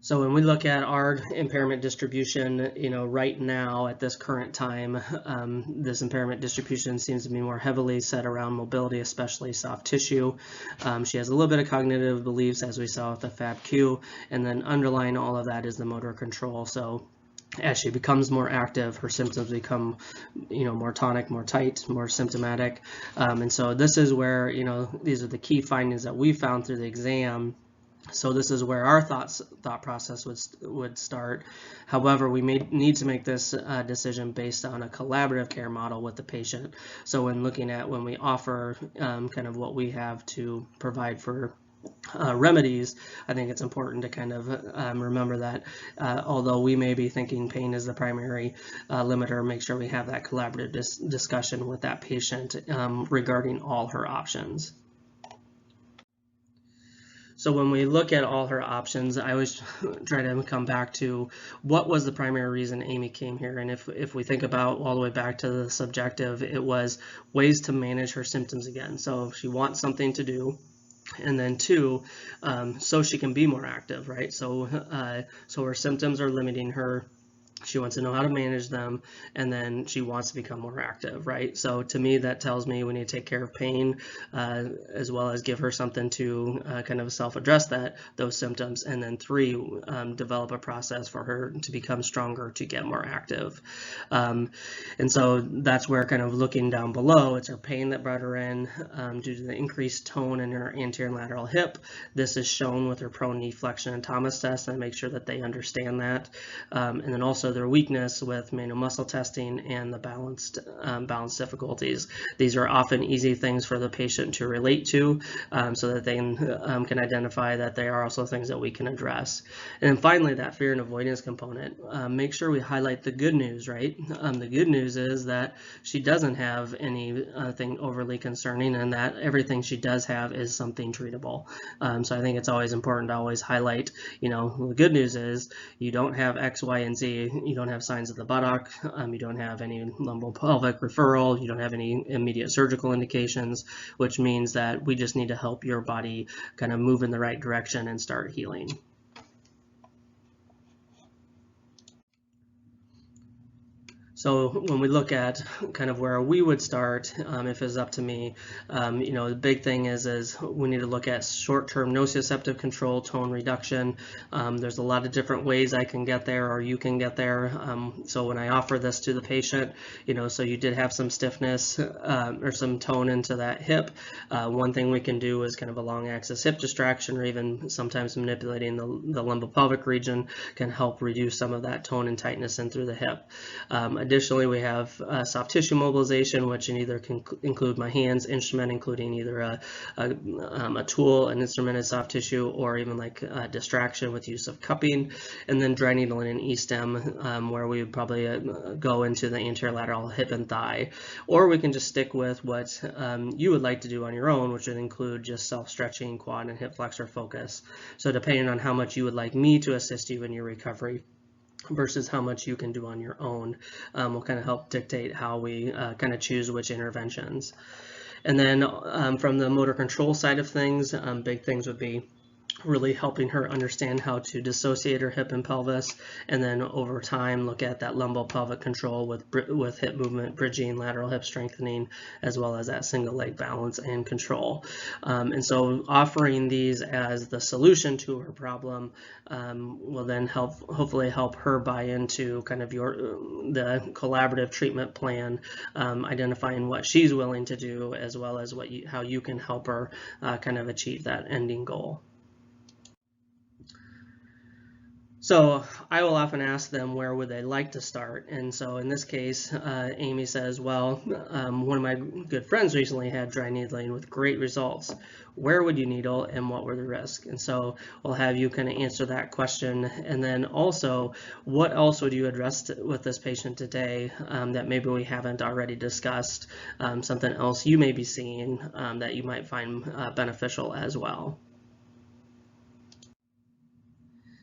So when we look at our impairment distribution, right now at this current time, this impairment distribution seems to be more heavily set around mobility, especially soft tissue. She has a little bit of cognitive beliefs, as we saw with the FAB-Q, and then underlying all of that is the motor control. So as she becomes more active, her symptoms become, more tonic, more tight, more symptomatic. And so this is where, these are the key findings that we found through the exam. So this is where our thought process would start. However, we may need to make this decision based on a collaborative care model with the patient. So when we offer kind of what we have to provide for remedies, I think it's important to kind of remember that although we may be thinking pain is the primary limiter, make sure we have that collaborative discussion with that patient regarding all her options. So when we look at all her options, I always try to come back to what was the primary reason Amy came here. And if we think about all the way back to the subjective, it was ways to manage her symptoms again. So she wants something to do. And then two, so she can be more active, right? So her symptoms are limiting her. She wants to know how to manage them, and then she wants to become more active, right? So to me, that tells me we need to take care of pain as well as give her something to kind of self-address those symptoms. And then three, develop a process for her to become stronger, to get more active. And so that's where kind of looking down below, it's her pain that brought her in due to the increased tone in her anterior and lateral hip. This is shown with her prone knee flexion and Thomas test, and I make sure that they understand that. And then also their weakness with manual muscle testing and the balance difficulties. These are often easy things for the patient to relate to, so that they can identify that they are also things that we can address. And then finally, that fear and avoidance component. Make sure we highlight the good news, right? The good news is that she doesn't have anything overly concerning, and that everything she does have is something treatable. So I think it's always important to always highlight, the good news is you don't have X, Y, and Z. You don't have signs of the buttock. You don't have any lumbopelvic referral. You don't have any immediate surgical indications, which means that we just need to help your body kind of move in the right direction and start healing. So when we look at kind of where we would start, if it's up to me, the big thing is we need to look at short-term nociceptive control, tone reduction. There's a lot of different ways I can get there, or you can get there. So when I offer this to the patient, so you did have some stiffness or some tone into that hip. One thing we can do is kind of a long axis hip distraction, or even sometimes manipulating the lumbopelvic region can help reduce some of that tone and tightness in through the hip. Additionally, we have soft tissue mobilization, which either can include my hands instrument, including either a tool, an instrumented soft tissue, or even like distraction with use of cupping. And then dry needling and E-stem, where we would probably go into the anterolateral hip and thigh. Or we can just stick with what you would like to do on your own, which would include just self-stretching, quad and hip flexor focus. So depending on how much you would like me to assist you in your recovery versus how much you can do on your own, will kind of help dictate how we kind of choose which interventions. And then from the motor control side of things, big things would be really helping her understand how to dissociate her hip and pelvis, and then over time look at that lumbopelvic control with hip movement, bridging, lateral hip strengthening, as well as that single leg balance and control. And so offering these as the solution to her problem will then hopefully help her buy into kind of the collaborative treatment plan, identifying what she's willing to do, as well as how you can help her kind of achieve that ending goal. So I will often ask them where would they like to start, and so in this case, Amy says, well, one of my good friends recently had dry needling with great results. Where would you needle and what were the risks? And so we'll have you kind of answer that question, and then also what else would you address with this patient today that maybe we haven't already discussed, something else you may be seeing that you might find beneficial as well.